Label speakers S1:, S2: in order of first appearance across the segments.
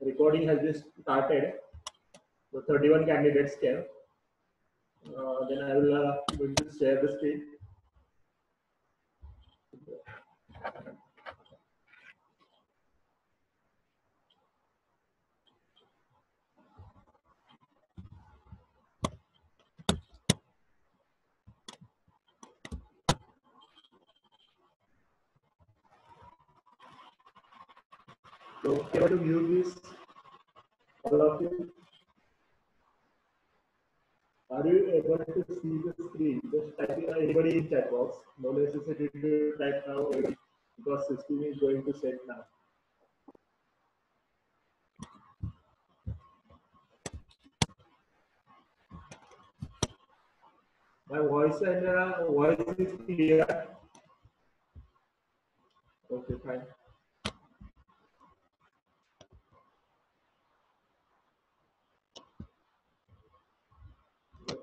S1: Recording has just started. So 31 candidates came. Then I will going to share the screen. So I'm able to view this, all of you. Are you able to see the screen? Just type in anybody in chat box. No necessity to type now because system is going to set now. My voice and voice is clear. Okay, fine.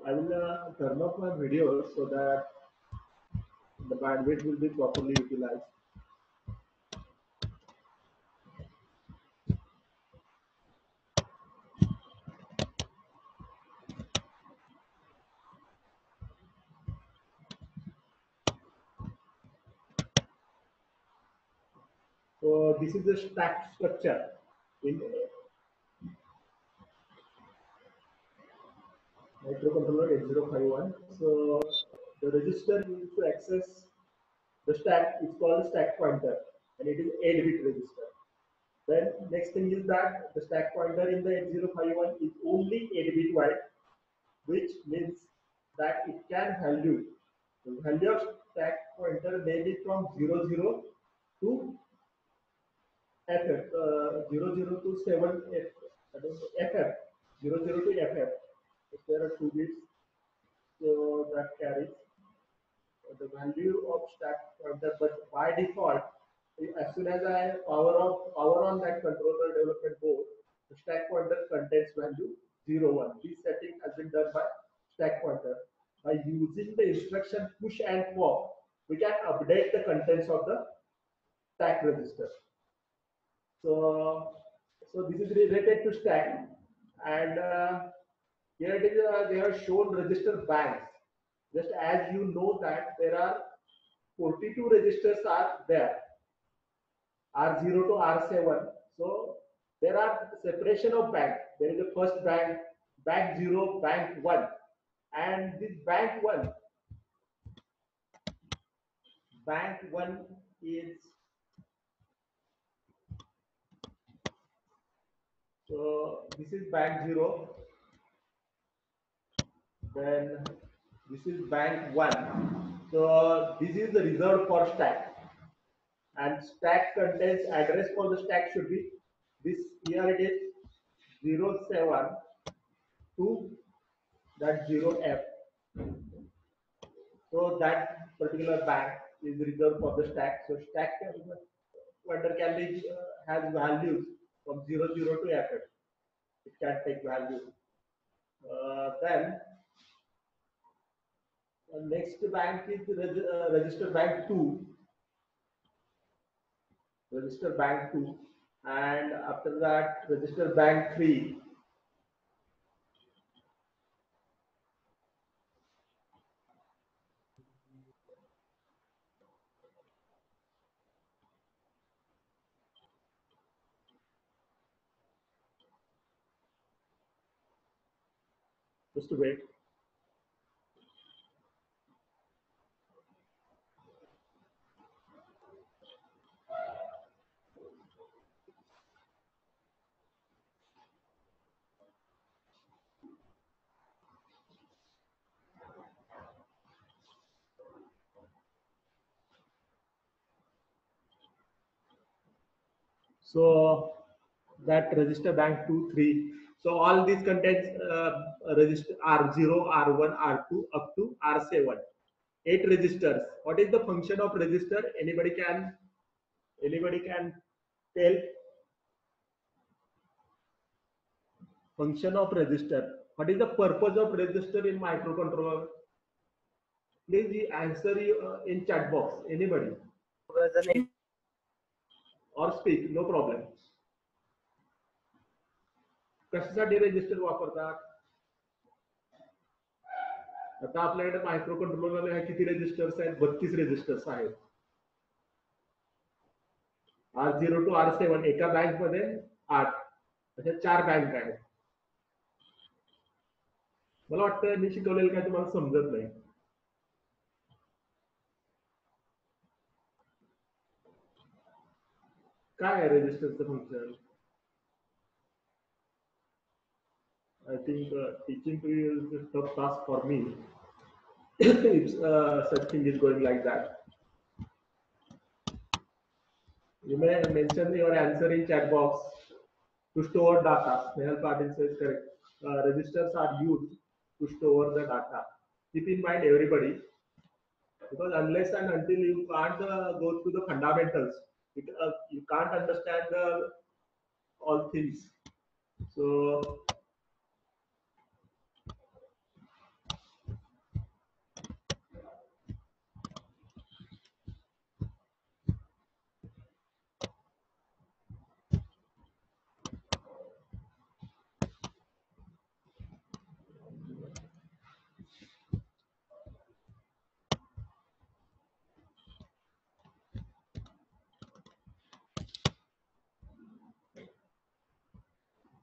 S1: I will turn off my video so that the bandwidth will be properly utilized. So this is the stack structure in microcontroller 8051. So the register used to access the stack is called stack pointer, and it is 8-bit register. Then next thing is that the stack pointer in the 8051 is only 8-bit wide, which means that it can value the value of stack pointer may be from 00 to FF, 00 to 7 F, I don't know, FF, 00 to FF. If there are 2 bits, so that carries the value of stack pointer. But by default, as soon as I power on that controller development board, the stack pointer contains value 01. This setting has been done by stack pointer. By using the instruction push and pop, we can update the contents of the stack register. So this is related to stack, and here it is. They have shown register banks. Just as you know that there are 42 registers are there, R0 to R7. So there are separation of bank. There is a first bank, bank 0, bank 1, and this bank 1 is, so this is bank 0, then this is bank 1. So this is the reserved for stack, and stack contains address for the stack should be this. Here it is 07 to that 0F. So that particular bank is reserved for the stack. So stack pointer can be has values from 00 to FF. It can take value. Then next bank is register bank 2. Register bank 2, and after that register bank 3. Just to wait. So that register bank 2, 3. So all these contains register R0, R1, R2 up to R7. 8 registers. What is the function of register? Anybody can tell function of register. What is the purpose of register in microcontroller? Please answer in chat box. Anybody? Or speak, no problem. कशासाठी register वापरतात? आता आपल्याकडे micro controller किती registers आहेत? 32 registers आहेत. R0 to R7 एका bank मध्ये 8 अशा 4 बँक आहेत. मला वाटतं मी शिकवलेलं काय तुम्हाला समजत नाही. काय आहे रजिस्टरचं function? I think teaching to you is a tough task for me. If such thing is going like that. You may mention your answer in chat box to store data. Snehal Patil says correct. Registers are used to store the data. Keep in mind everybody, because unless and until you can't go through the fundamentals, you can't understand all things. So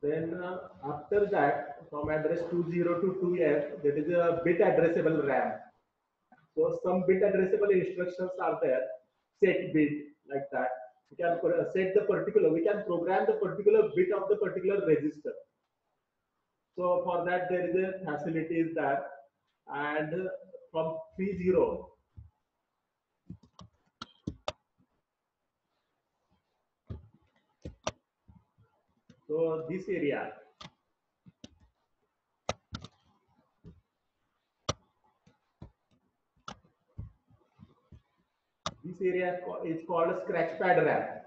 S1: then after that, from address 20 to 2F, that is a bit addressable RAM. So some bit addressable instructions are there, set bit like that. We can set the particular, we can program the particular bit of the particular register. So for that there is a facility is there, and from 30. So this area, is called scratchpad RAM,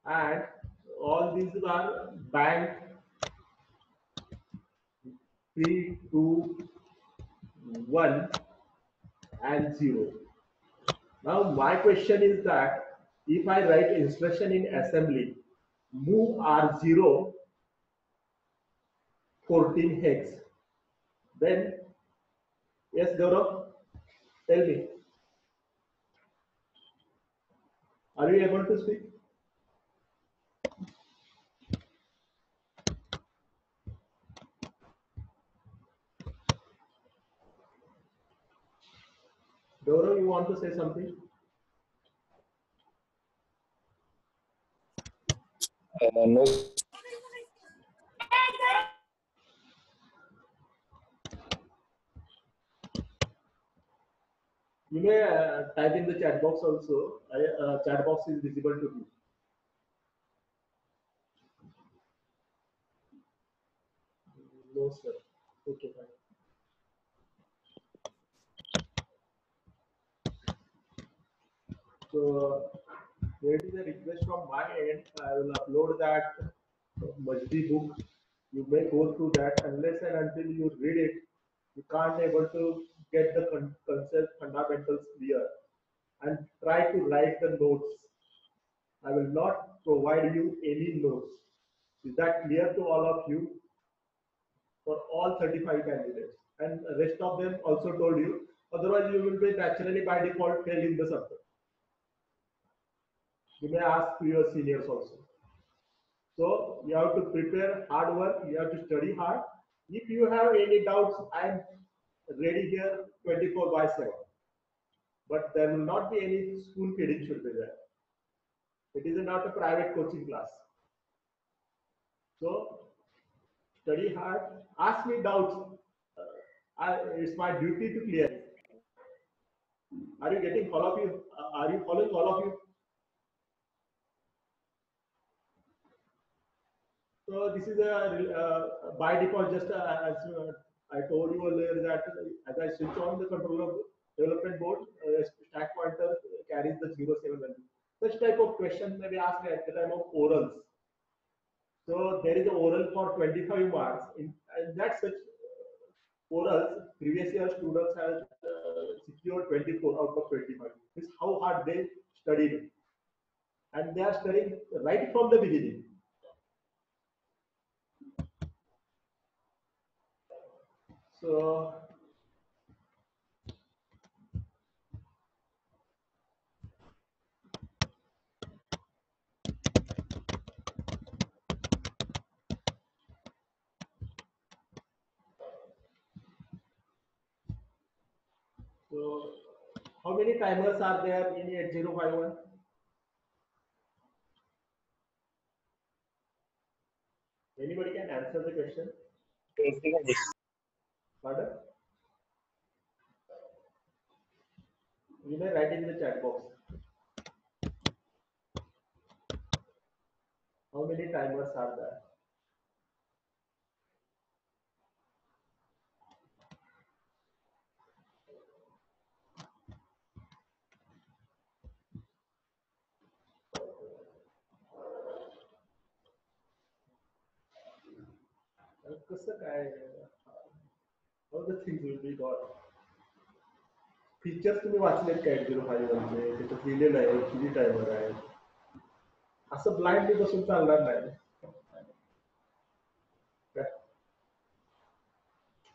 S1: and all these are bank 3, 2, 1 and 0. Now my question is that if I write instruction in assembly, move R0 14 hex, then yes, Gaurav, tell me. Are you able to speak? Gaurav, you want to say something?
S2: No.
S1: You may type in the chat box also. Chat box is visible to me. No, sir. Okay, fine. So there is a request from my end. I will upload that Majdi book. You may go through that. Unless and until you read it, you can't able to get the concept fundamentals clear. And try to write the notes. I will not provide you any notes. Is that clear to all of you? For all 35 candidates, and the rest of them also told you. Otherwise, you will be naturally by default fail in the subject. You may ask to your seniors also. So you have to prepare hard work. You have to study hard. If you have any doubts, I am ready here 24/7. But there will not be any spoon feeding should be there. It is not a private coaching class. So study hard. Ask me doubts. It's my duty to clear it. Are you getting all of you? Are you following all of you? So this is a by default, just as I told you earlier that as I switch on the controller development board, stack pointer carries the 07 value. Such type of question may be asked at the time of orals. So there is an oral for 25 marks. In that such orals, previous year students have secured 24 out of 25. This is how hard they studied, and they are studying right from the beginning. So so how many timers are there in 8051? Anybody can answer the question. Pardon? You may write in the chat box. How many timers are there? कसं काय? How the things will be got? Features तुम्ही वाचलेत का 8051 चे? त्याच्यात लिहिलेलं आहे किती timer आहे. असं ब्लाइंडली बसून चालणार नाही. काय?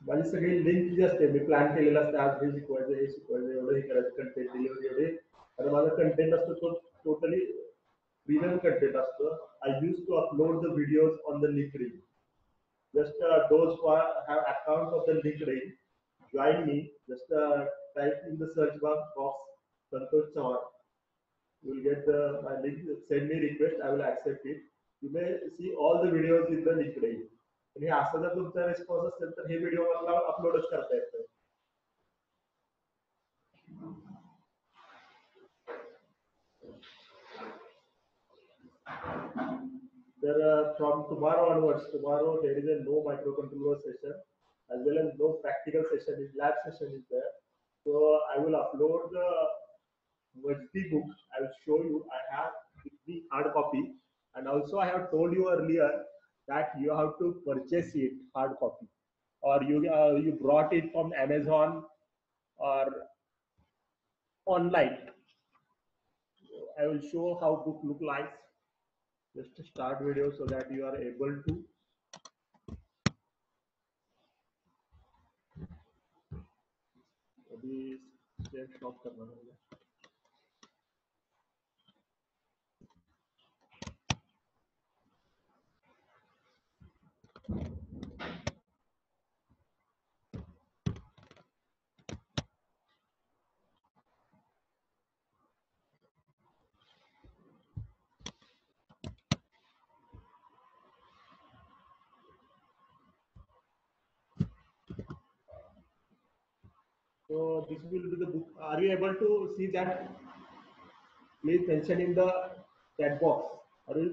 S1: माझी सगळी लिंक जी असते मी प्लॅन केलेलं असतं आज हे शिकवायचं हे शिकवायचं एवढं हे करायचं कंटेंट डिलिव्हरी एवढे आणि माझा कंटेंट असतो तो टोटली प्रीमियम कंटेंट असतं. I use to upload the videos on the LinkedIn. Just those who have account of the LinkedIn, join me. Just type in the search box Santosh Chavan. You will get my link. Send me request. I will accept it. You may see all the videos in the LinkedIn. आणि असं जर तुमचा response असेल तर हे video मला अपलोडच करता येतं. From tomorrow onwards, tomorrow there is a no microcontroller session as well as no practical session. Lab session is there. So I will upload the Vajdi book. I will show you. I have the hard copy, and also I have told you earlier that you have to purchase it hard copy, or you brought it from Amazon or online. I will show how book look like. Just to start video so that you are able to अभी stop करना होगा. So this will be the book. Are you able to see that? Please mention in the chat box. Are you?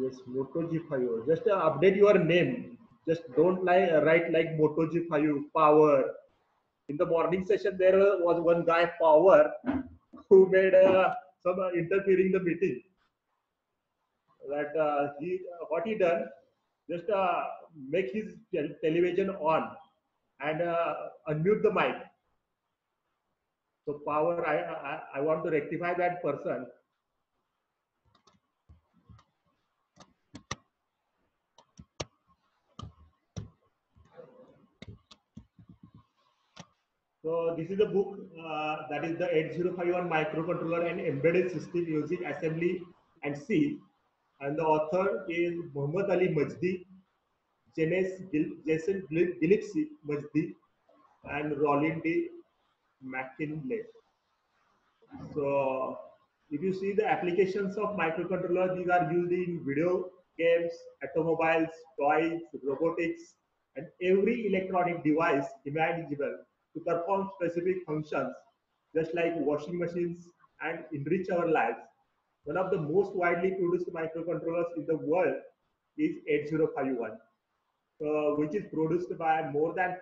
S1: Yes, Moto G5. Just update your name. Just don't write like Moto G5 Power. In the morning session, there was one guy Power who made some interfering the meeting. That what he done, just make his television on and unmute the mic. So Power, I want to rectify that person. So this is a book that is the 8051 microcontroller and embedded system using assembly and C. And the author is Muhammad Ali Majdi, Jason Gillespie Majdi, and Rollin D. McKinley. So if you see the applications of microcontroller, these are used in video games, automobiles, toys, robotics, and every electronic device imaginable to perform specific functions, just like washing machines and enrich our lives. One of the most widely produced microcontrollers in the world is 8051, which is produced by more than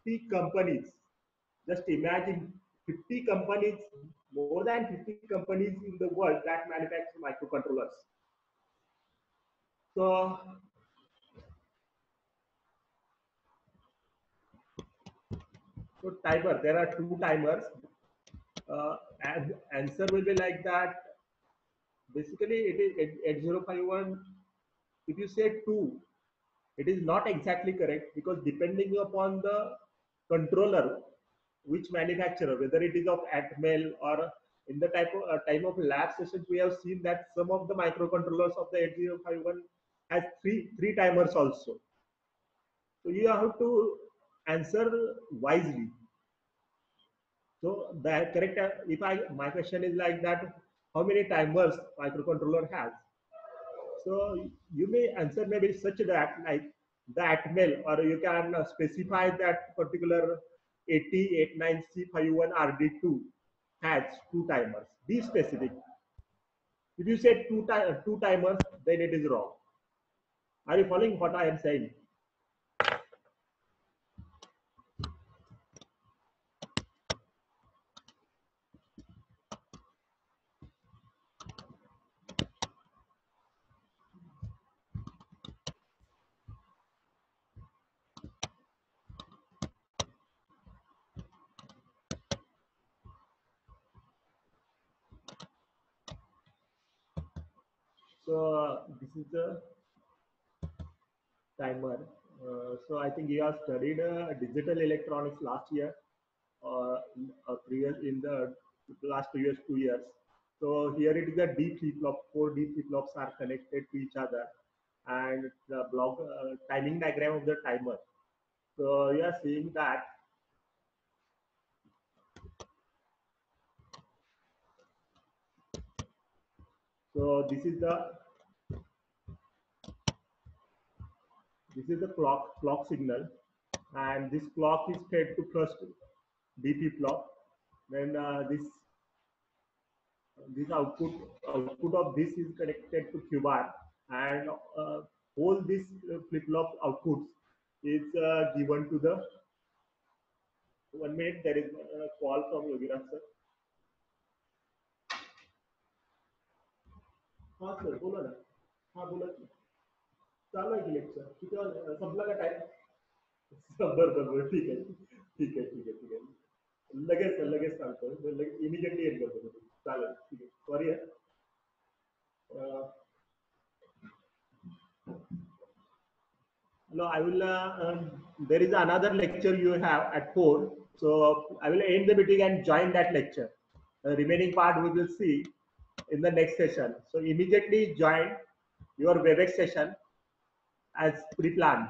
S1: 50 companies. Just imagine 50 companies, more than 50 companies in the world that manufacture microcontrollers. So So timer, there are two timers. And answer will be like that. Basically, it is 8051. If you say 2, it is not exactly correct, because depending upon the controller, which manufacturer, whether it is of Atmel or in the time of lab sessions, we have seen that some of the microcontrollers of the 8051 has three timers also. So you have to answer wisely. So the correct, if my question is like that, how many timers microcontroller has? So you may answer maybe such that like the Atmel, or you can specify that particular 8089C51RD2 has two timers. Be specific. If you say two timers, then it is wrong. Are you following what I am saying? So this is the timer. So I think you have studied digital electronics last year, or previous in the last 2 years, 2 years. So here it is a D flip flop. Four D flip flops are connected to each other, and the block timing diagram of the timer. So you are seeing that. So this is the clock signal, and this clock is fed to first D flip flop. Then this output of this is connected to Q bar, and all these flip flop outputs is given to the 1 minute. There is a call from Yogiram sir. हाँ sir बोला ना. हाँ बोला की. चालू आहे की lecture किती संपला का टाइम. बरोबर ठीक आहे ठीक आहे ठीक आहे ठीक आहे. लगेच सांगतो. इमिजिएटली एंड करतो. चालेल ठीक आहे. सॉरी आहे. No, I will. There is another lecture you have at 4. So I will end the meeting and join that lecture. The remaining part we will see in the next session. So immediately join your WebEx session as pre-planned.